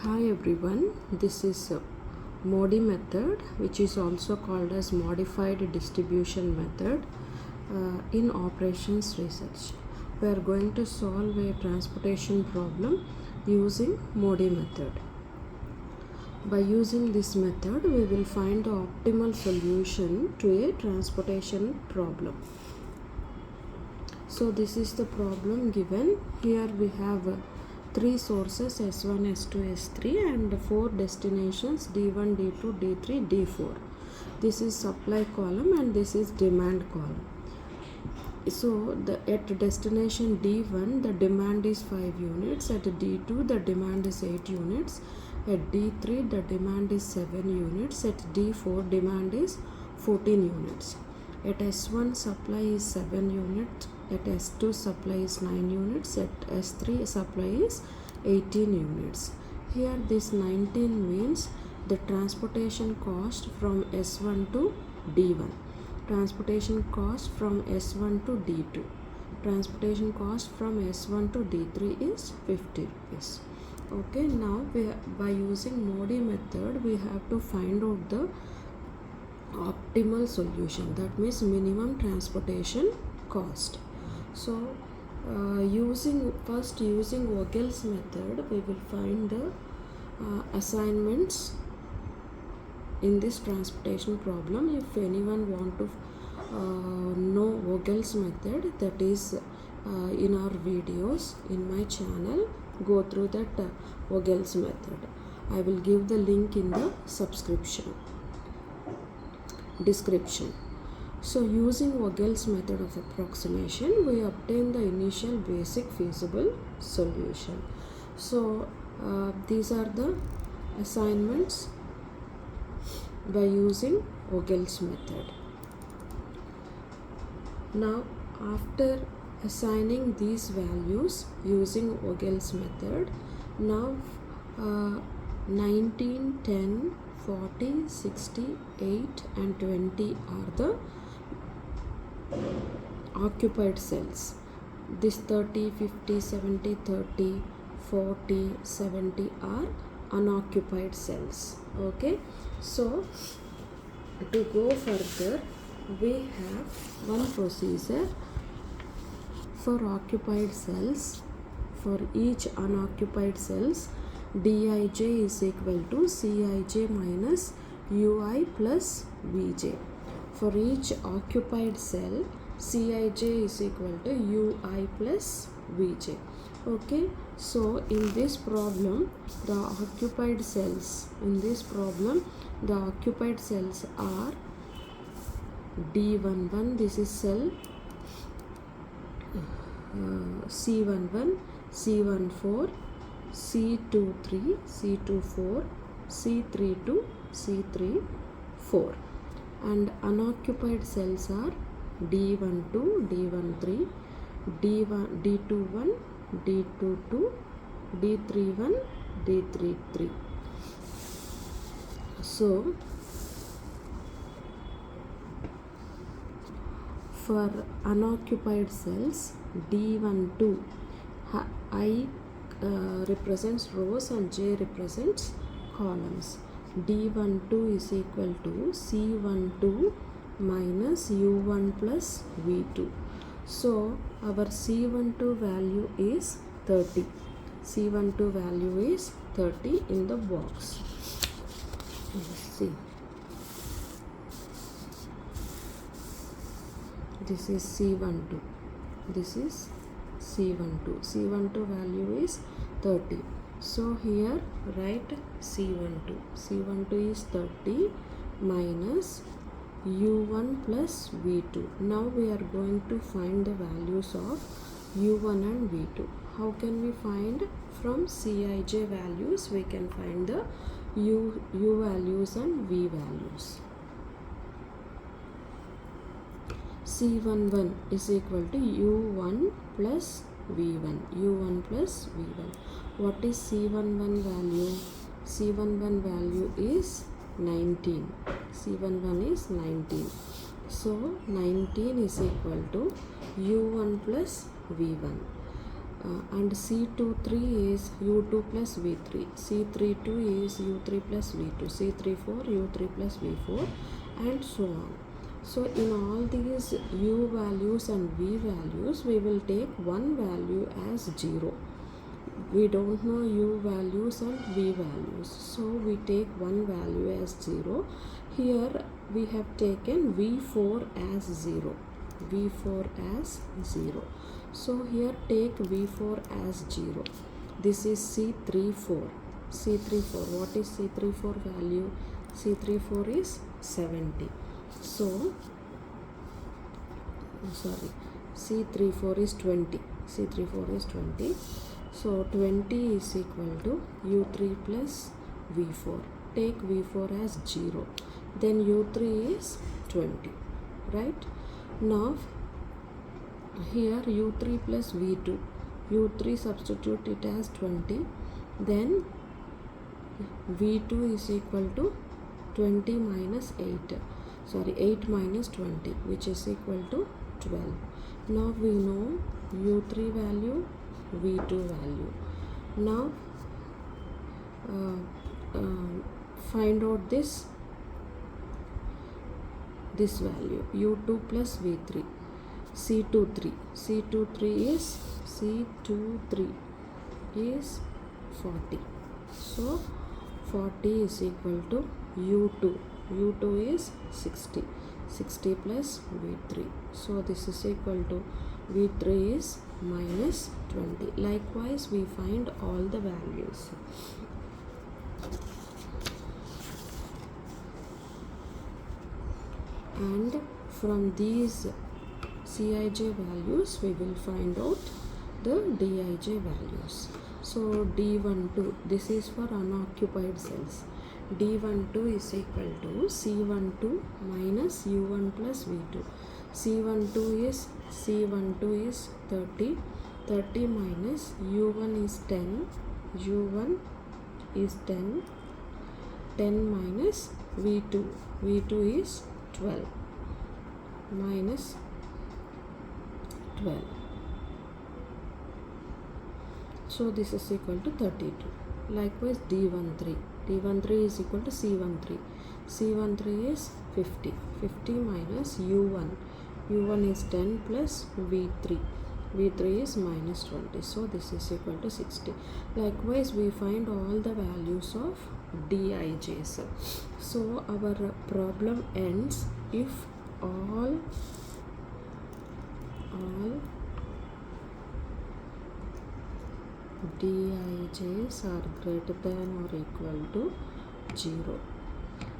Hi everyone, this is MODI method, which is also called as modified distribution method in operations research. We are going to solve a transportation problem using MODI method. By using this method, we will find the optimal solution to a transportation problem. So this is the problem given. Here we have three sources S1, S2, S3 and four destinations D1, D2, D3, D4. This is supply column and this is demand column. So at destination D1 the demand is 5 units, at D2 the demand is 8 units, at D3 the demand is 7 units, at D4 demand is 14 units. At S1 supply is 7 units, at S2 supply is 9 units, at S3 supply is 18 units. Here this 19 means the transportation cost from S1 to D1, transportation cost from S1 to D2, transportation cost from S1 to D3 is 50 rupees. Okay, now by using MODI method we have to find out the optimal solution, that means minimum transportation cost. So using Vogel's method we will find the assignments in this transportation problem. If anyone want to know Vogel's method, that is in our videos in my channel, go through that Vogel's method. I will give the link in the description. So using Vogel's method of approximation, we obtain the initial basic feasible solution. So these are the assignments by using Vogel's method. Now after assigning these values using Vogel's method, now 19, 10, 40, 60, 8 and 20 are the occupied cells. This 30, 50, 70, 30, 40, 70 are unoccupied cells. Okay, so to go further we have one procedure for occupied cells. For each unoccupied cells, Dij is equal to Cij minus Ui plus Vj. For each occupied cell, Cij is equal to Ui plus Vj. Okay, so in this problem the occupied cells are D11, this is cell C11, C14, C23, C24, C32, C34, and unoccupied cells are D12, D13, D21, D22, D31, D33. So for unoccupied cells, D12 I represents rows and J represents columns. D12 is equal to C12 minus U1 plus V2. So our C12 value is 30. C12 value is 30 in the box. Let's see. This is C12. This is C12. C12 value is 30. So here write C12. C12 is 30 minus U1 plus V2. Now we are going to find the values of U1 and V2. How can we find? From Cij values we can find the U values and V values. C11 is equal to U1 plus V1. U1 plus V1. What is C11 value? C11 value is 19. C11 is 19. So 19 is equal to U1 plus V1. and C23 is U2 plus V3, C32 is U3 plus V2, C34 U3 plus V4, and so on. So in all these U values and V values, we will take one value as 0. We don't know U values and V values, so we take one value as 0. Here we have taken V4 as 0, V4 as 0. So here take V4 as 0. This is C34. C34, what is C34 value? C34 is 70. So, sorry, C34 is 20. C34 is 20. So 20 is equal to U3 plus V4. Take V4 as 0. Then U3 is 20. Right? Now here U3 plus V2. U3 substitute it as 20. Then V2 is equal to 20 minus 8. Sorry, 8 minus 20, which is equal to 12. Now we know U3 value, V2 value. Now find out this value, U2 plus V3, C23. C23 is 40. So 40 is equal to U2. U2 is 60. 60 plus V3. So this is equal to V3 is minus 20. Likewise, we find all the values. And from these Cij values, we will find out the Dij values. So D12, this is for unoccupied cells. D12 is equal to C12 minus U1 plus V2. C12 is 30. 30 minus U1 is 10. U1 is 10. 10 minus V2. V2 is 12. Minus 12. So this is equal to 32. Likewise D13. D13 is equal to C13. C13 is 50. 50 minus U1. U1 is 10 plus V3. V3 is minus 20. So this is equal to 60. Likewise, we find all the values of Dijs. So our problem ends if all Dijs are greater than or equal to 0.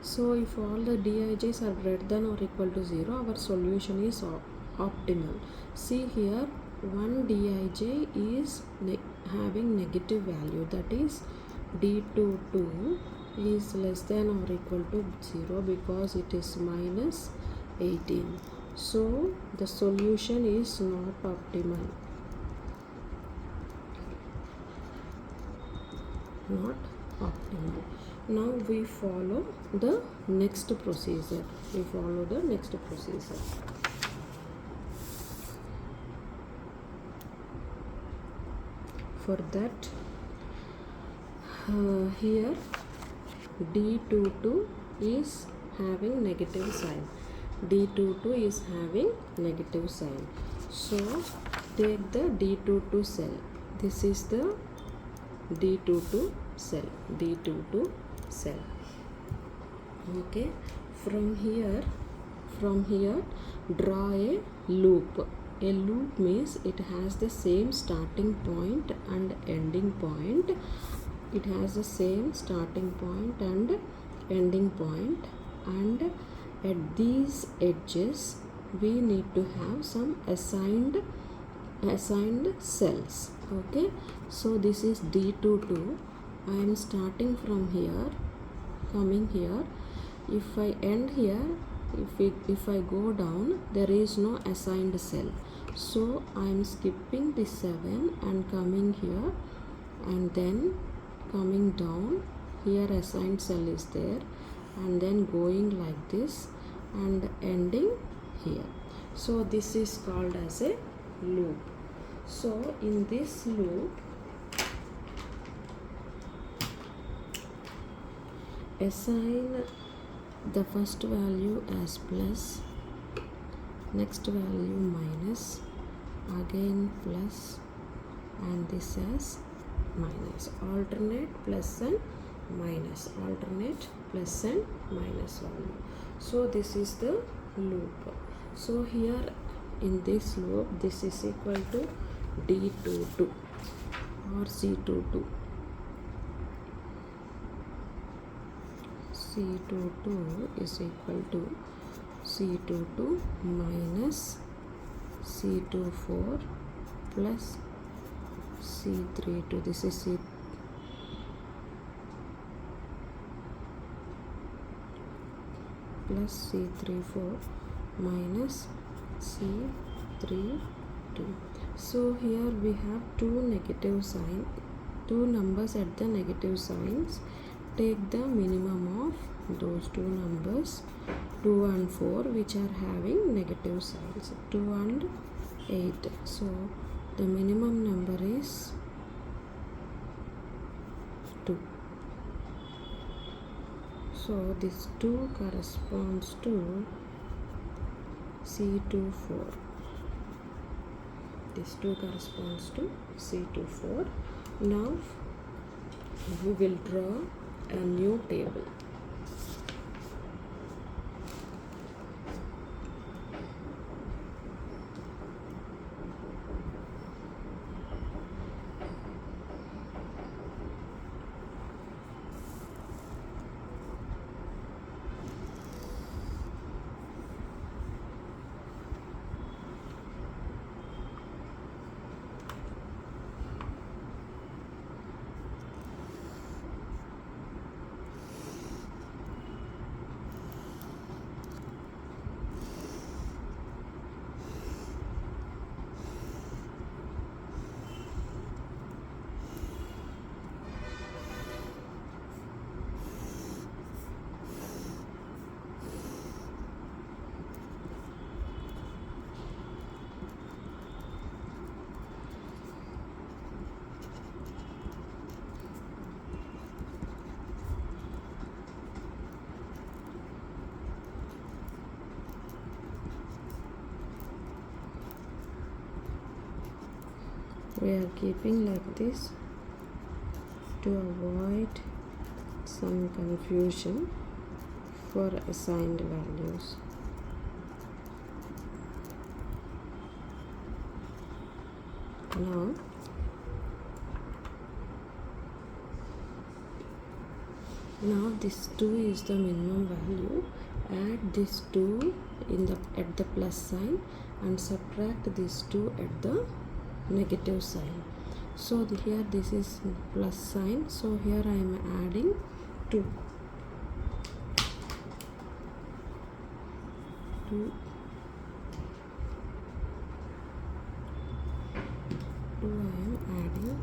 So if all the Dijs are greater than or equal to 0, our solution is optimal. See here, one Dij is having negative value, that is D22 is less than or equal to 0 because it is minus 18. So the solution is not optimal. Not optimal. Now we follow the next procedure. For that, here D22 is having negative sign. D22 is having negative sign. So take the D22 cell. This is the D22 cell. D22 cell. Okay. From here draw a loop. A loop means it has the same starting point and ending point. It has the same starting point and ending point, and at these edges we need to have some assigned cells. Okay, so this is D22. I am starting from here, coming here. If I end here, if I go down, there is no assigned cell. So I am skipping the 7 and coming here, and then coming down. Here assigned cell is there, and then going like this and ending here. So this is called as a loop. So in this loop, assign the first value as plus, next value minus, again plus, and this as minus. Alternate plus and minus, alternate plus and minus value. So this is the loop. So here in this loop, this is equal to D22 or C22. C22 is equal to C22 minus C24 plus C32. This is C plus C34 minus C32. So here we have two numbers at the negative signs. Take the minimum of those two numbers, 2 and 4, which are having negative signs, 2 and 8. So the minimum number is 2. So this 2 corresponds to C24. This 2 corresponds to C24. Now we will draw a new table. We are keeping like this to avoid some confusion for assigned values. Now this 2 is the minimum value. Add this 2 at the plus sign and subtract this 2 at the negative sign. So here this is plus sign, so here I am adding 2. 2 I am adding,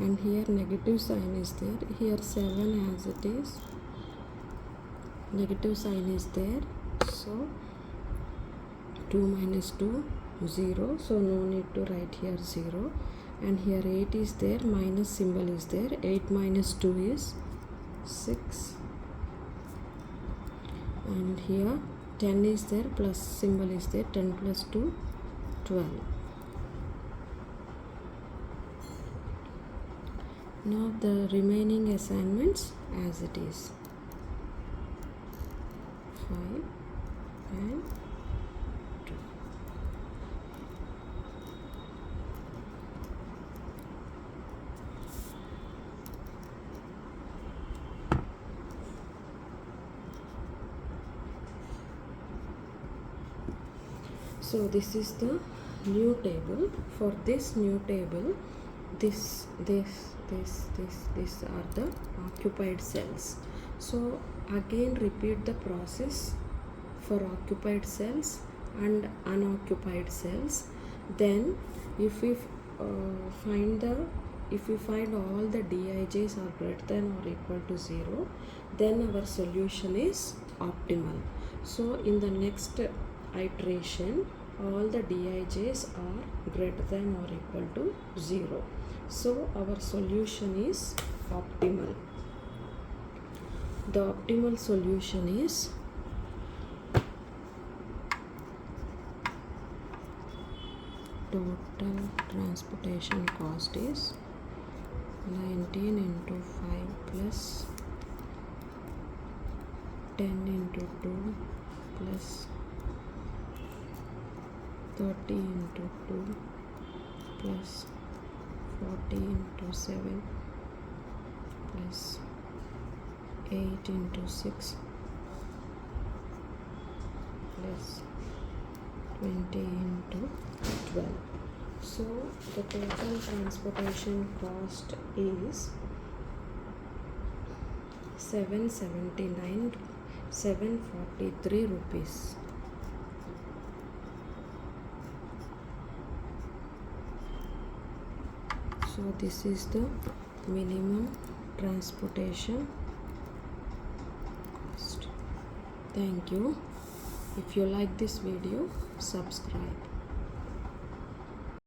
and here negative sign is there. Here 7 as it is, negative sign is there. So 2 minus 2, 0. So no need to write here 0. And here 8 is there, minus symbol is there. 8 minus 2 is 6. And here 10 is there, plus symbol is there. 10 plus 2, 12. Now the remaining assignments as it is, 5 and 2. So this is the new table. For this new table, these are the occupied cells. So again repeat the process for occupied cells and unoccupied cells. Then if we find all the dij's are greater than or equal to 0, then our solution is optimal. So in the next iteration all the dij's are greater than or equal to 0. So our solution is optimal. The optimal solution is total transportation cost is 19 into 5 plus 10 into 2 plus 30 into 2 plus 40 into 7 plus 8 into 6 plus 20 into 12. So the total transportation cost is 743 rupees. So this is the minimum transportation cost. Thank you. If you like this video, subscribe.